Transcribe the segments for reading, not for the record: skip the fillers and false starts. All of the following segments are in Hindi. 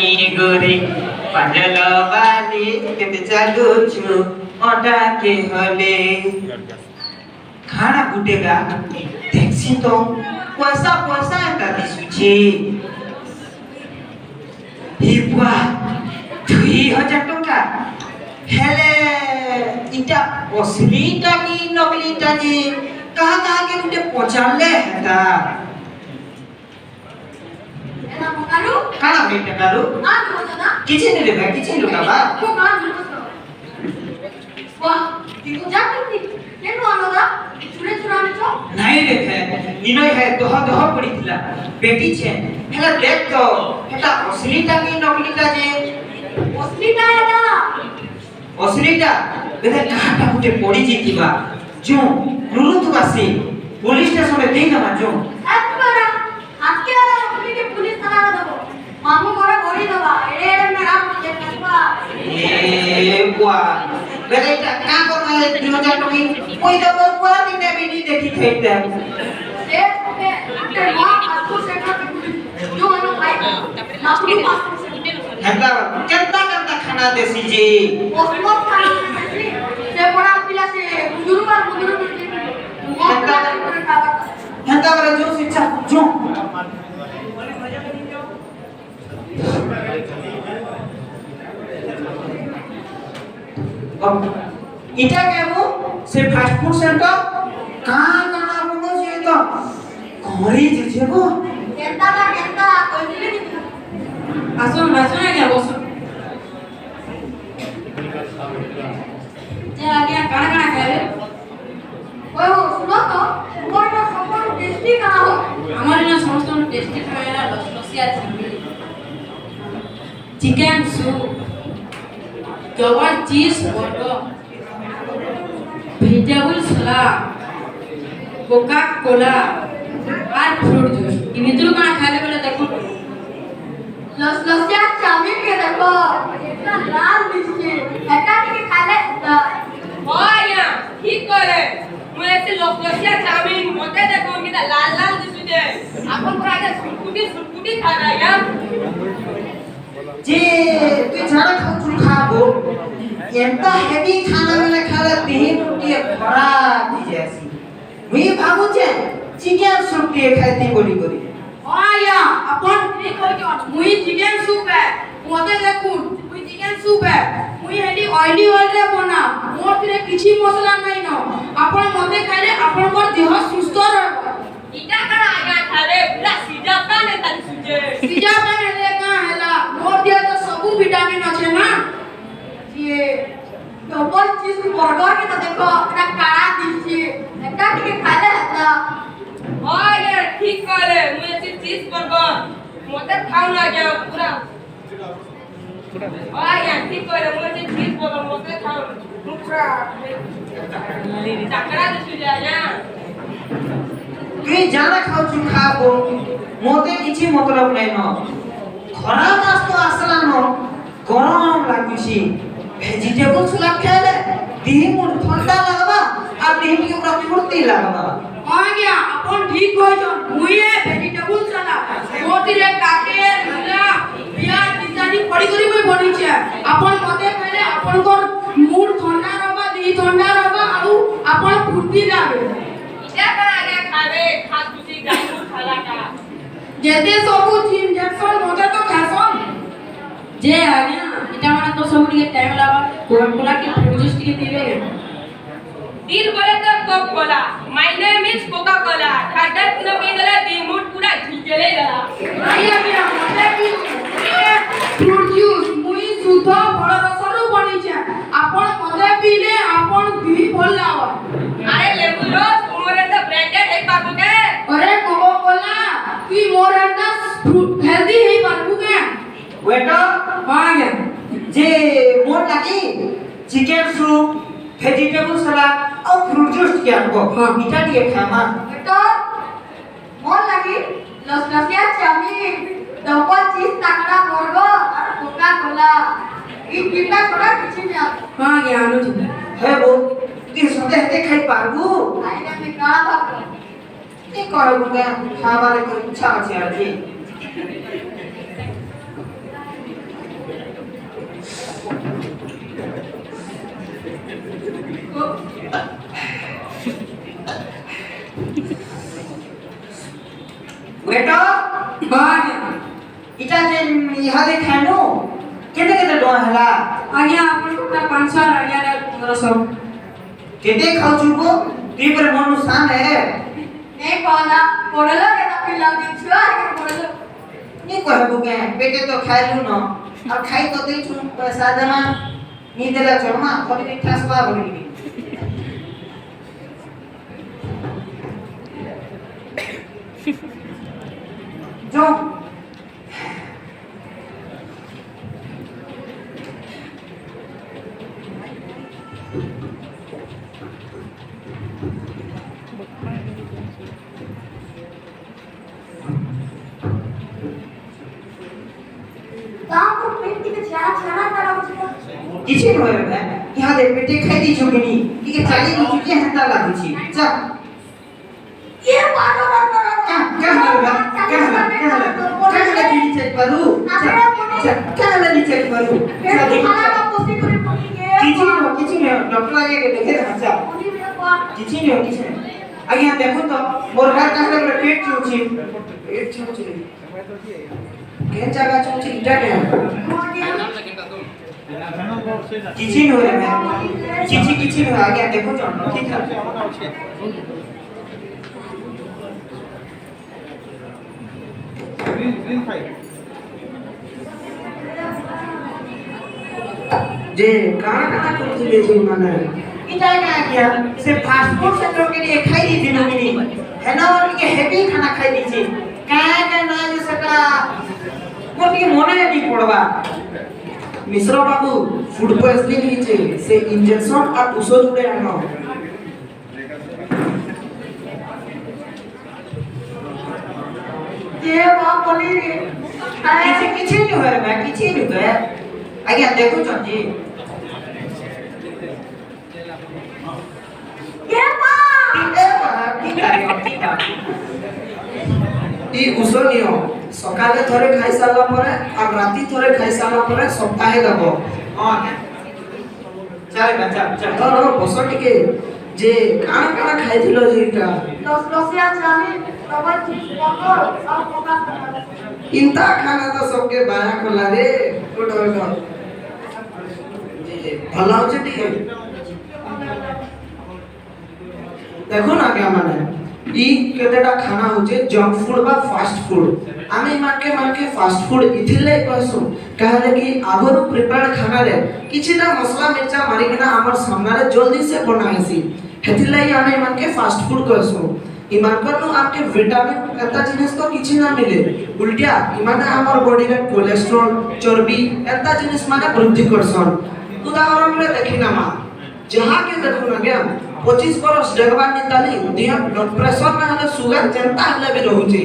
जानी गोरी पाजल बाली केते चालू छु ओटा के हले खाना गुटेगा देखसी तो पैसा पैसा एता दिसुछि हिपुआ 2000 टका हेले इटा असलीटा की नकलीटा जी कहा के गुटे पचाले हेता एना मकालू काना बेटा कालू ना बोलना किछि ने रे किछि लुका बा को ना वाह तू जाती केनो आलोदा चुरे चुराने छो नहीं देखे इनोई है दोह दोह पड़ी थिला बेटी छे हेला देख तो हेटा असलीटा की नकलीटा जे असलीटा एटा असलीटा बेटा काटा गुटे पड़ी जितिबा जो नुरुत बासी पुलिस स्टेशन में देई दमा जो अतबरा आके आला अपनी के पुलिस थाना दबो मामू मोरा गोरी दबा एड़े मेरा मुझे कसबा ए बुआ बेटा इटा का कर मारे 2000 टकी कोई तो बुआ दिन बेटी देखी थैते ए ते मां आसु सेटा पे पुलिस जो अनु भाई लास्ट पास हेता केता केता खाना देसी जी ओसमत खाना से बड़ा पिला से बुजुर्ग हेता करे जो शिक्षा जो अब इटा केमो से फास्ट फूड सेंटर कहां बोलो जे तो घरे जे जेबो केंता कोई नहीं आसन क्या बस जे आगे काना खाए ओए हो सुनो तो तुम्हारा सब टेस्टी कहां हो हमारे ना समस्त टेस्टी खाएला लसिया चिकन सूप डबल चीज बर्गर वेजिटेबल सलाद कोका कोला और फ्रूट जूस ई मित्रु काना खाले बेले देखो लसिया चाउमीन के देखो इतना लाल दिसके एका के खाले ओया ठीक करे मुझे से लसिया चाउमीन मते देखो कि लाल लाल दिसुदे आपन पूरा जे सुटकुटी खा रहा है जे तू झाड़ा खाऊ खाबो एंता हेवी खाना वाला खाला देह टूटी भरा दी जैसी मी भाबु छे चिकन सूप के खाती बोली करी ओया अपन ठीक हो के मुई चिकन सूप है मते देखु मुई चिकन सूप है मुई हेडी ऑयली ऑयल रे बना मोर तिरे किछि मसला नै न अपन मते खाइले अपन मोर देह सुस्त रहबो इटा करा आगा खाले पूरा सीधा पाने तन सुजे सीधा पाने ले का हैला मोर देह तो सब विटामिन আছে ना ये डबल चीज बर्गर के तो देखो इतना काला दिसके एका के खाले हता ओया ठीक करे मुई से चीज बर्गर मते खाऊ ना गया पूरा ओया ठीक करे मुई से चीज बर्गर मते खाऊ पूरा चकरा दिसु जाया तू झाड़ा खाऊ खाबो मोते किछि मतलब नै न खरा मास तो आसला न गरम लागुछि वेजिटेबल सुलाब खाले देह मोर ठंडा लागबा आ देह के पूरा फुर्ती लागबा आ गया अपन ठीक हो जो मुई वेजिटेबल सलाद मोतिरे काटे लगा प्याज बिजानी पड़ी करी मुई बनी छे अपन मते पहले अपन को मूड ठंडा रहबा देह ठंडा रहबा आउ अपन फुर्ती लागे इटा कर आगे खावे खासुसी गाइमु खाला का जेते सबु इंजेक्शन मते तो खासन जे आ गया इटा माने तो सब के टाइम लागा कोला के प्रोड्यूस के दिले दिन बोले तो coke cola my name is Coca Cola खादत न पीदला दी मूड पूरा झिलझिले गला आया गया मते की फ्रूट जूस मुई सुध फल रसरु बनी छे आपण मते पीले आपण दी भल लावा अरे लेबू रस मोरे तो ब्रांडेड है बाबू के अरे कोका कोला की मोरे ना फ्रूट हेल्दी है बाबू के वेटर आ गया जे मोर लागी चिकन सूप वेजिटेबल सलाद और फ्रूट जूस के हमको मीठा दिए खामा बेटा मोर लगी लसिया चाउमीन डबल चीज तकड़ा बर्गर और कोका कोला ई तीनटा छोड़ा किछि नै आ गया आनु जी हे बो तू सदे हते खाई पारबू आइना में काला भाग ती करबू के खाबारे को इच्छा अछि आज बेटा बागे इटा जे इहादे खानो केते केते डोआ हला आज्ञा आपण को 500 आज्ञा 1500 केते खाउछु को ती पर मनु सान है नहीं कहना पड़लो के ना पिला दिन छुआ के पड़लो नी कहबो के पेटे तो खाइलु न और खाई तो दे छु पैसा जमा नी देला छोड़मा थोड़ी ठसबा बोली जो काम को पेट के छाना छाना करा उसको किछि न होय बे यहाँ दे पेटे खाई दी छु किनी की के चाली दी छु के हंता लागु छी जा ये बारो क्या नी चेक करू क्या नी चेक करू खाना का पोस्टी करे पड़ी के किछि न डॉक्टर आगे के देखे अच्छा उनी मेरा को किछि न आगे देखो तो मोर घर कहले रे पेट छूची केन जगह छूची इटा के किछि न होय मैं किछि न आगे देखो तो ठीक है ग्रीन फाइव जे काना करथिले जे माने इटा का किया से फास्ट फूड सेक्टर के लिए खाई दी दिनो मिनी है ना और के हेवी खाना खाई दी छी का ना जे सका मोर के मने नहीं पड़बा मिश्रा बाबू फूड पॉइजनिंग हिचे से इंजेक्शन और ଔଷଧ जुड़े आनो ये बाप बोली रे किछि नहीं होय रे किछि नहीं होय आगे देखो चंजी ये बाप इ उसनियो सकाले थरे खाइ साला परे और राती थरे खाइ साला परे सप्ताहे दबो हां चल बच्चा चल तो बस टिके जे काना खाइथिलो जेटा लसिया चाली डबल चीज पकड़ और कोका इंता खाना तो सबके बाया खोला रे उठ जे भला होचे टिके देखो ना क्या माने इ केतेटा खाना होचे जंक फूड बा फास्ट फूड आमे मार्के फास्ट फूड इथिले कहसु कहले कि आगरो प्रिपेयर्ड खाना रे किछिटा मसला मिर्चा मारी बिना हमर सामने रे जल्दी से बनाइसी हेथिले आमे मार्के फास्ट फूड कहसु इमान करनु आपके विटामिन एता जिनिस तो किछि ना मिले उल्टा इमाने हमर बॉडी रे कोलेस्ट्रॉल चर्बी एता जिनिस माने वृद्धि करसन उदाहरण रे देखिना मा जहां के देखु ना गया 25 बरस जगवा निताली देह ब्लड प्रेशर ना हले शुगर जनता हले भी रहउची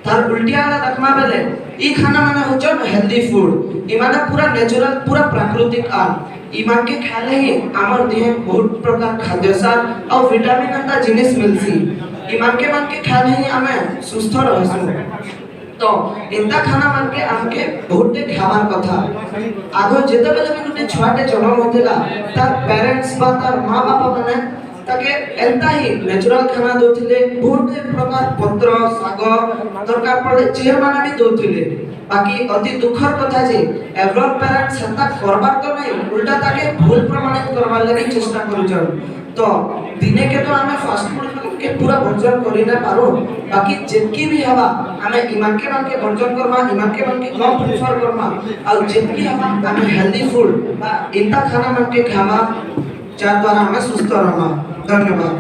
तार उल्टिया वाला देखमा बेले ई खाना माने होचन हेल्दी फूड ई माने पूरा नेचुरल पूरा प्राकृतिक आहार ई मान के खाले ही हमर देह बहुत प्रकार खाद्य सार और विटामिन अंता जिनिस मिलसी ई मान के खाले ही हमें सुस्थ रहसु तो इंता खाना मान के हमके बहुत खावार कथा आगो जेते बेले भी गुटे छुआटे जन्म होतेला तार पेरेंट्स बा तार मां बाप माने ताके एंता ही नेचुरल खाना दोथिले बहुत प्रकार पत्र साग दरकार पड़े चेयर माने भी दोथिले बाकी अति दुखर कथा जे एवरोन पेरेंट्स सेंता करबार तो नहीं उल्टा ताके भूल प्रमाणित करबार लागि चेष्टा करूछन तो दिने के तो हमें फास्ट फूड के पूरा वर्जन करि ना पारो बाकी जेतकी भी हवा हमें ईमान के वर्जन करमा ईमान के कम प्रेफर करमा और जेतकी हवा हमें हेल्दी फूड बा इंता खाना मन के खावा जा द्वारा हमें सुस्थ रहमा धन्यवाद।